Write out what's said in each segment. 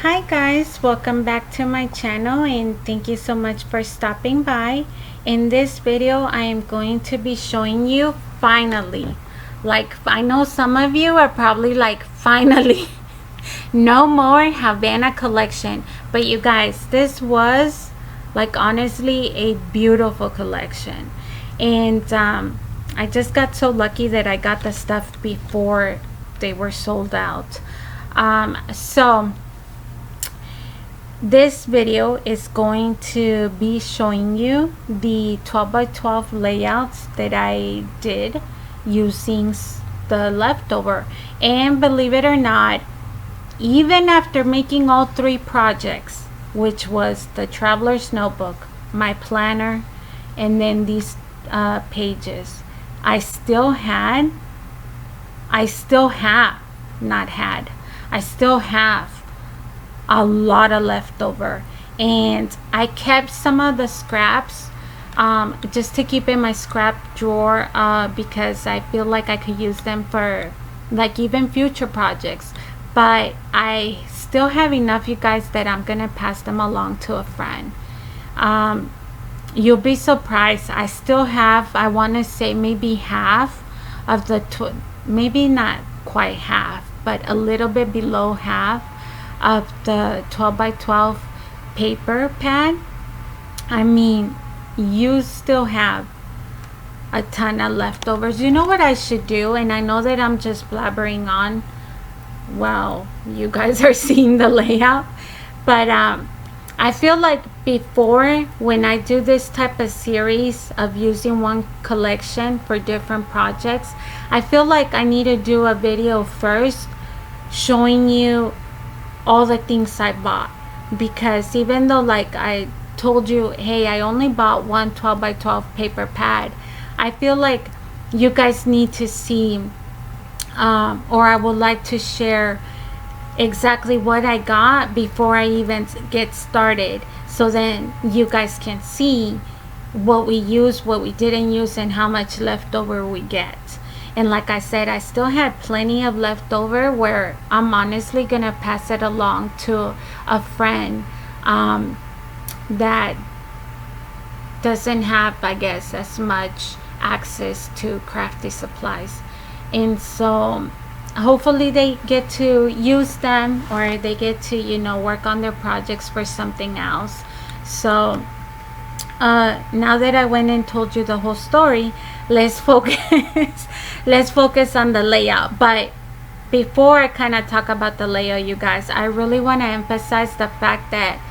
Hi guys, welcome back to my channel and thank you so much for stopping by. In this video I am going to be showing you finally, like I know some of you are probably like finally no more Havana collection, but you guys, this was like honestly a beautiful collection. And I just got so lucky that I got the stuff before they were sold out. So this video is going to be showing you the 12 by 12 layouts that I did using the leftover. And believe it or not, even after making all three projects, which was the traveler's notebook, my planner, and then these pages, I still have a lot of leftover, and I kept some of the scraps just to keep in my scrap drawer because I feel like I could use them for like even future projects. But I still have enough, you guys, that I'm gonna pass them along to a friend. You'll be surprised, I still have, I want to say maybe half of the maybe not quite half, but a little bit below half of the 12 by 12 paper pad. I mean, you still have a ton of leftovers. You know what I should do, and I know that I'm just blabbering on while you guys are seeing the layout, but I feel like before, when I do this type of series of using one collection for different projects, I feel like I need to do a video first showing you all the things I bought, because even though like I told you, hey, I only bought one 12 by 12 paper pad, I feel like you guys need to see or I would like to share exactly what I got before I even get started, so then you guys can see what we use, what we didn't use, and how much leftover we get. And like I said, I still had plenty of leftover where I'm honestly gonna pass it along to a friend that doesn't have, I guess, as much access to crafty supplies. And so hopefully they get to use them, or they get to, you know, work on their projects for something else. So now that I went and told you the whole story, let's focus let's focus on the layout. But before I kind of talk about the layout, you guys, I really want to emphasize the fact that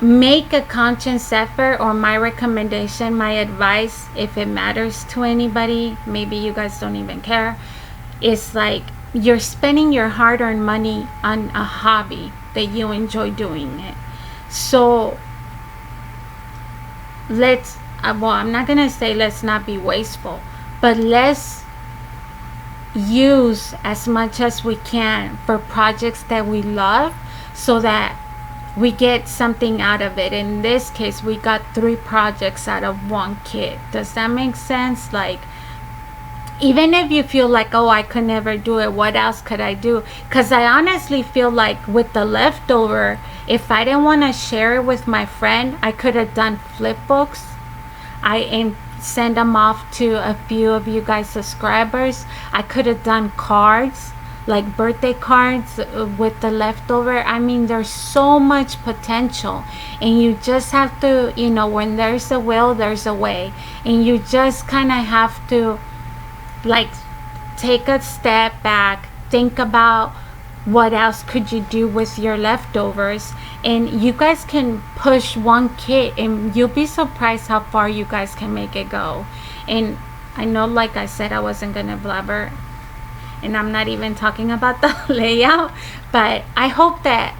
make a conscious effort, or my recommendation, my advice, if it matters to anybody, maybe you guys don't even care, is like you're spending your hard-earned money on a hobby that you enjoy doing it. So let's well, I'm not gonna say let's not be wasteful, but let's use as much as we can for projects that we love, so that we get something out of it. In this case, we got 3 projects out of 1 kit. Does that make sense? Like, even if you feel like, oh, I could never do it, what else could I do? Because I honestly feel like with the leftover, if I didn't want to share it with my friend, I could have done flip books. And send them off to a few of you guys subscribers. I could have done cards, like birthday cards with the leftover. I mean, there's so much potential, and you just have to, you know, when there's a will, there's a way, and you just kind of have to like take a step back, think about what else could you do with your leftovers. And you guys can push 1 kit and you'll be surprised how far you guys can make it go. And I know, like I said, I wasn't gonna blabber, and I'm not even talking about the layout, but I hope that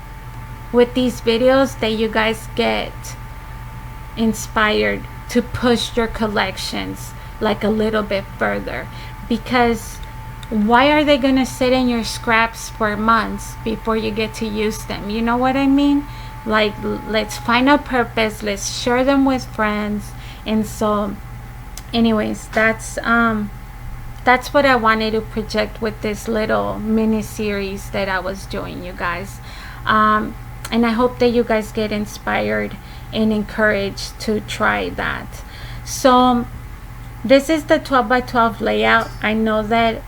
with these videos that you guys get inspired to push your collections like a little bit further. Because why are they gonna sit in your scraps for months before you get to use them? You know what I mean? Like, let's find a purpose, let's share them with friends. And so anyways, that's that's what I wanted to project with this little mini series that I was doing, you guys. And I hope that you guys get inspired and encouraged to try that. So this is the 12 by 12 layout. I know that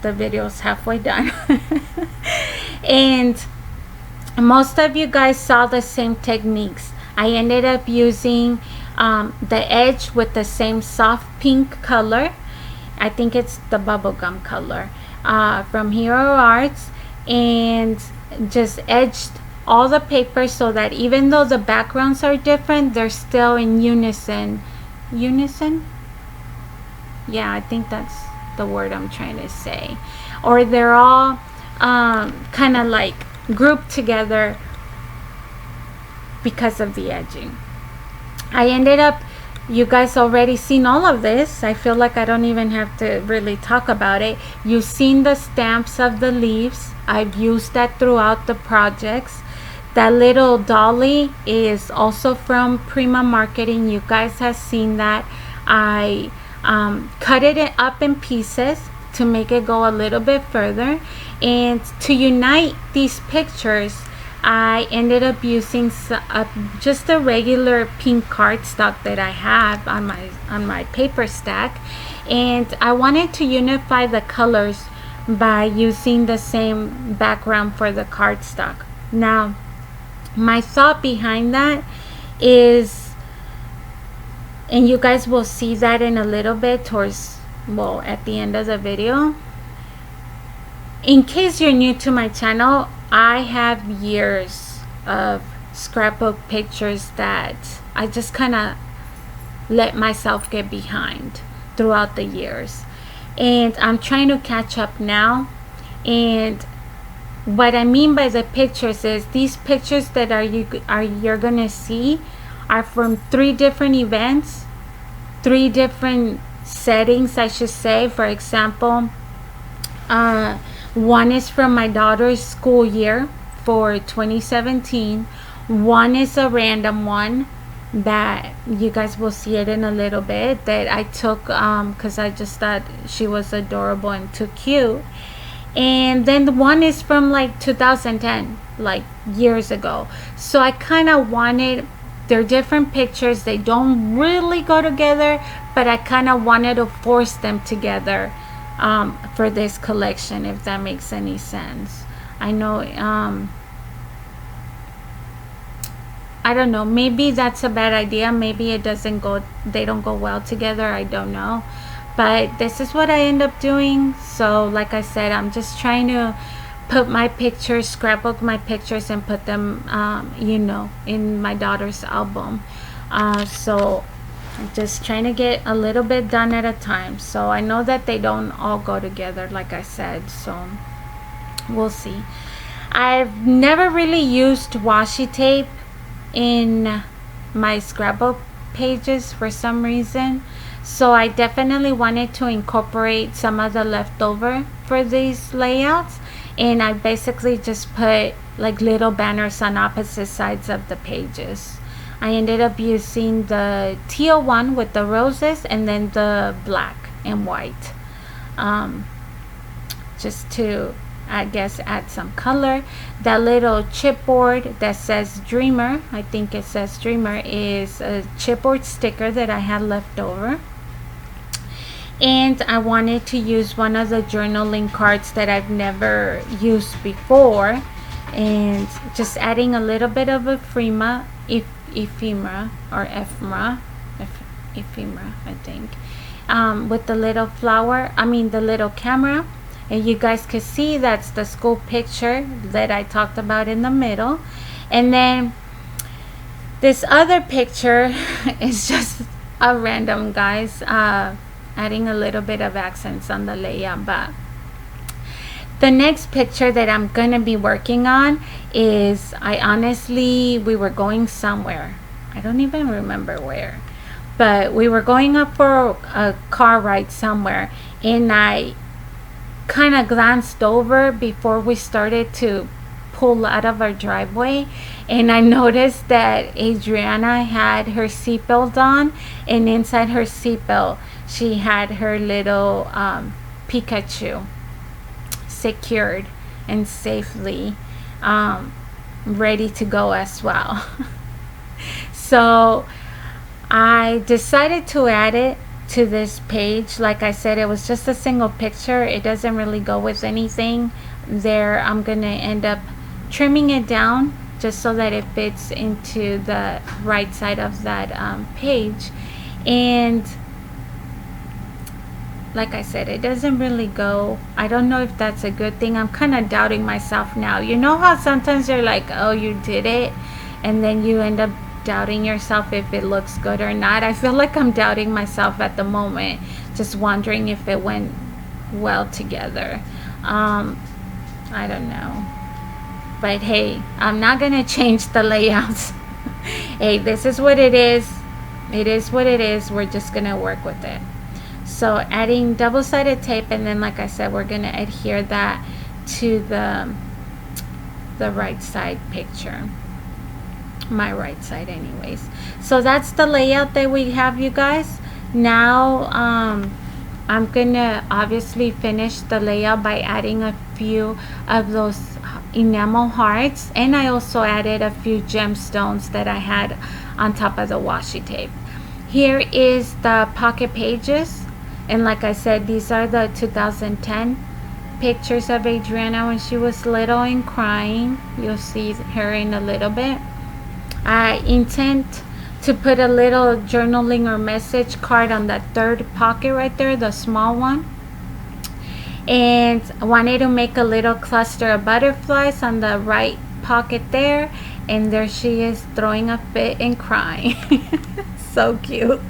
the video is halfway done. And most of you guys saw the same techniques. I ended up using the edge with the same soft pink color. I think it's the bubblegum color from Hero Arts, and just edged all the paper so that even though the backgrounds are different, they're still in unison. Yeah, I think that's the word I'm trying to say. Or they're all kind of like grouped together because of the edging. I ended up, you guys already seen all of this. I feel like I don't even have to really talk about it. You've seen the stamps of the leaves. I've used that throughout the projects. That little dolly is also from Prima Marketing. You guys have seen that. I cut it up in pieces to make it go a little bit further, and to unite these pictures I ended up using just a regular pink cardstock that I have on my paper stack, and I wanted to unify the colors by using the same background for the cardstock. Now my thought behind that is, and you guys will see that in a little bit towards, well, at the end of the video. In case you're new to my channel, I have years of scrapbook pictures that I just kind of let myself get behind throughout the years, and I'm trying to catch up now. And what I mean by the pictures is these pictures that you're gonna see are from 3 different events, 3 different settings, I should say. For example, one is from my daughter's school year for 2017. One is a random one that you guys will see it in a little bit, that I took because I just thought she was adorable and too cute. And then the one is from like 2010, like years ago. So I kind of wanted, they're different pictures, they don't really go together, but I kind of wanted to force them together for this collection, if that makes any sense. I know I don't know, maybe that's a bad idea, maybe it doesn't go, they don't go well together, I don't know, but this is what I end up doing. So like I said, I'm just trying to put my pictures, scrapbook my pictures, and put them you know, in my daughter's album. So I'm just trying to get a little bit done at a time. So I know that they don't all go together, like I said, so we'll see. I've never really used washi tape in my scrapbook pages for some reason, so I definitely wanted to incorporate some of the leftover for these layouts, and I basically just put like little banners on opposite sides of the pages. I ended up using the teal one with the roses, and then the black and white, just to, I guess, add some color. That little chipboard that says Dreamer, I think it says Dreamer, is a chipboard sticker that I had left over. And I wanted to use one of the journaling cards that I've never used before, and just adding a little bit of ephemera, I think, with the little flower, I mean the little camera. And you guys can see that's the school picture that I talked about in the middle. And then this other picture is just a random, guys, adding a little bit of accents on the layout. But the next picture that I'm gonna be working on is, we were going somewhere, I don't even remember where, but we were going up for a car ride somewhere, and I kind of glanced over before we started to pull out of our driveway, and I noticed that Adriana had her seatbelt on, and inside her seatbelt she had her little Pikachu secured and safely ready to go as well. So I decided to add it to this page. Like I said, it was just a single picture. It doesn't really go with anything there. I'm gonna end up trimming it down just so that it fits into the right side of that page. And like I said, it doesn't really go. I don't know if that's a good thing. I'm kind of doubting myself now. You know how sometimes you're like, oh, you did it, and then you end up doubting yourself if it looks good or not. I feel like I'm doubting myself at the moment, just wondering if it went well together. I don't know, but hey, I'm not gonna change the layouts. Hey, this is what it is. It is what it is. We're just gonna work with it. So adding double-sided tape, and then like I said, we're gonna adhere that to the right side picture, my right side anyways. So that's the layout that we have, you guys. Now I'm gonna obviously finish the layout by adding a few of those enamel hearts, and I also added a few gemstones that I had on top of the washi tape. Here is the pocket pages, and like I said, these are the 2010 pictures of Adriana when she was little and crying. You'll see her in a little bit. I intend to put a little journaling or message card on that third pocket right there, the small one. And I wanted to make a little cluster of butterflies on the right pocket there. And there she is throwing a fit and crying. So cute.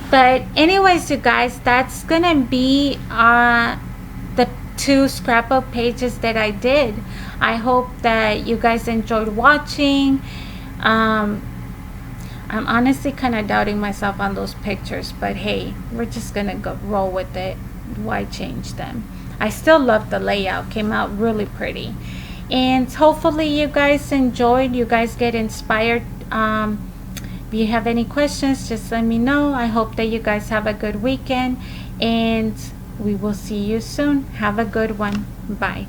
But anyways, you guys, that's gonna be the 2 scrapbook pages that I did. I hope that you guys enjoyed watching. I'm honestly kind of doubting myself on those pictures, but hey, we're just gonna roll with it. Why change them? I still love the layout. Came out really pretty, and hopefully you guys enjoyed. You guys get inspired. If you have any questions, just let me know. I hope that you guys have a good weekend, and we will see you soon. Have a good one. Bye.